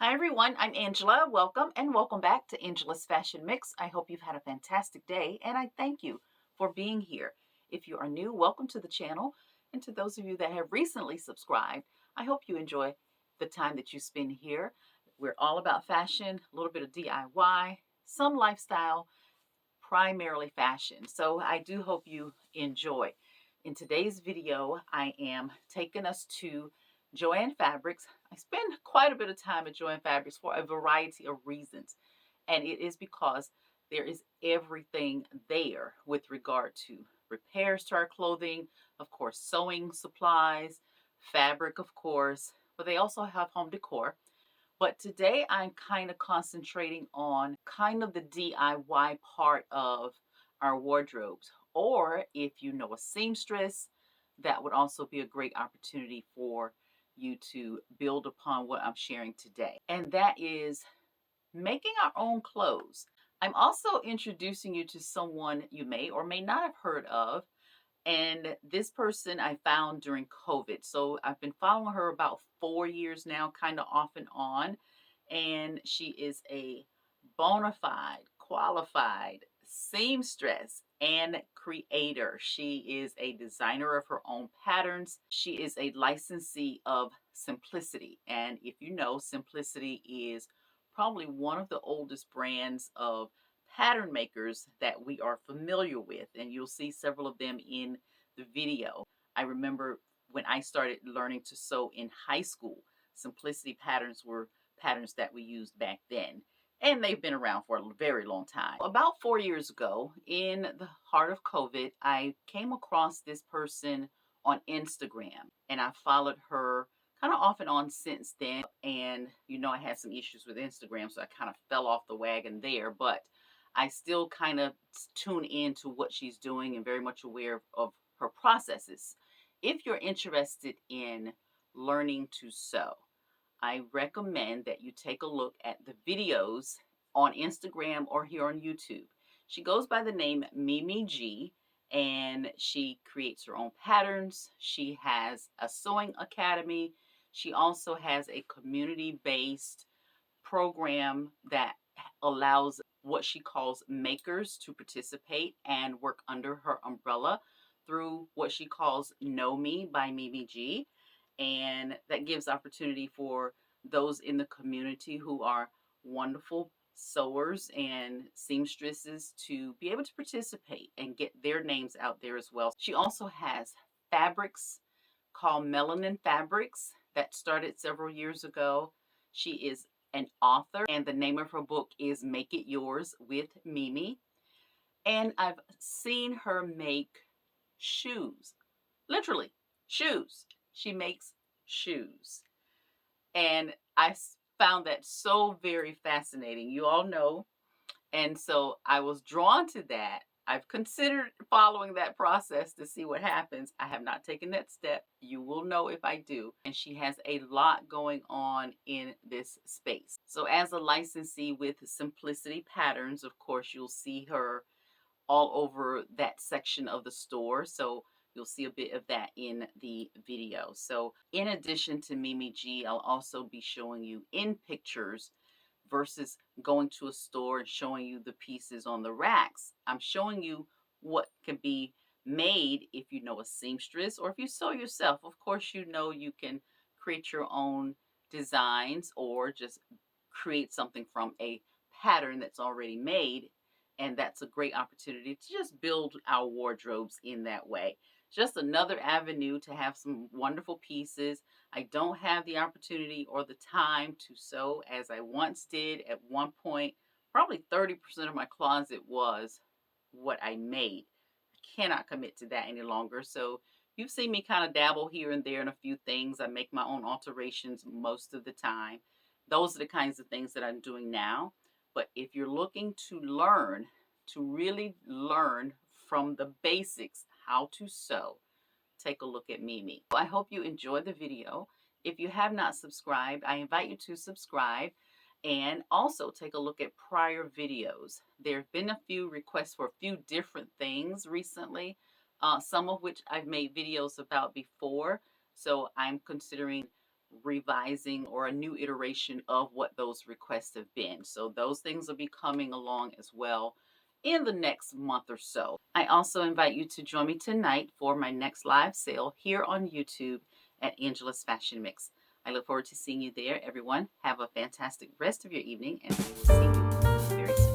Hi everyone, I'm Angela. Welcome and welcome back to Angela's Fashion Mix. I hope you've had a fantastic day and I thank you for being here. If you are new, welcome to the channel. And to those of you that have recently subscribed, I hope you enjoy the time that you spend here. We're all about fashion, a little bit of DIY, some lifestyle, primarily fashion. So I do hope you enjoy. In today's video, I am taking us to Joann Fabrics. I spend quite a bit of time at Joann Fabrics for a variety of reasons. And it is because there is everything there with regard to repairs to our clothing, of course, sewing supplies, fabric, of course, but they also have home decor. But today I'm kind of concentrating on kind of the DIY part of our wardrobes. Or if you know a seamstress, that would also be a great opportunity for you to build upon what I'm sharing today. And that is making our own clothes. I'm also introducing you to someone you may or may not have heard of, and this person I found during COVID. So I've been following her about 4 years now, kind of off and on. And she is a bona fide, qualified seamstress and creator. She is a designer of her own patterns. She is a licensee of Simplicity. And if you know, Simplicity is probably one of the oldest brands of pattern makers that we are familiar with, and you'll see several of them in the video. I remember when I started learning to sew in high school, Simplicity patterns were patterns that we used back then, and they've been around for a very long time. About 4 years ago, in the heart of COVID, I came across this person on Instagram, and I followed her kind of off and on since then. And I had some issues with Instagram, so I kind of fell off the wagon there, but I still kind of tune into what she's doing and very much aware of her processes. If you're interested in learning to sew, I recommend that you take a look at the videos on Instagram or here on YouTube. She goes by the name MimiG, and she creates her own patterns. She has a sewing academy. She also has a community-based program that allows what she calls makers to participate and work under her umbrella through what she calls Know Me by MimiG. And that gives opportunity for those in the community who are wonderful sewers and seamstresses to be able to participate and get their names out there as well. She also has fabrics called Melanin Fabrics that started several years ago. She is an author, and the name of her book is Make It Yours with Mimi. And I've seen her make shoes, literally shoes. She makes shoes. And I found that so very fascinating. You all know. And so I was drawn to that. I've considered following that process to see what happens. I have not taken that step. You will know if I do. And she has a lot going on in this space. So as a licensee with Simplicity Patterns, of course, you'll see her all over that section of the store. So you'll see a bit of that in the video. So in addition to MimiG, I'll also be showing you in pictures versus going to a store and showing you the pieces on the racks. I'm showing you what can be made if you know a seamstress or if you sew yourself. Of course, you can create your own designs or just create something from a pattern that's already made. And that's a great opportunity to just build our wardrobes in that way. Just another avenue to have some wonderful pieces. I don't have the opportunity or the time to sew as I once did. At one point, probably 30% of my closet was what I made. I cannot commit to that any longer. So you've seen me kind of dabble here and there in a few things. I make my own alterations most of the time. Those are the kinds of things that I'm doing now. But if you're looking to learn, to really learn from the basics how to sew, take a look at Mimi. I hope you enjoyed the video. If you have not subscribed, I invite you to subscribe and also take a look at prior videos. There have been a few requests for a few different things recently, some of which I've made videos about before. So I'm considering revising or a new iteration of what those requests have been. So those things will be coming along as well in the next month or so. I also invite you to join me tonight for my next live sale here on YouTube at Angela's Fashion Mix. I look forward to seeing you there, everyone. Have a fantastic rest of your evening, and we will see you very soon.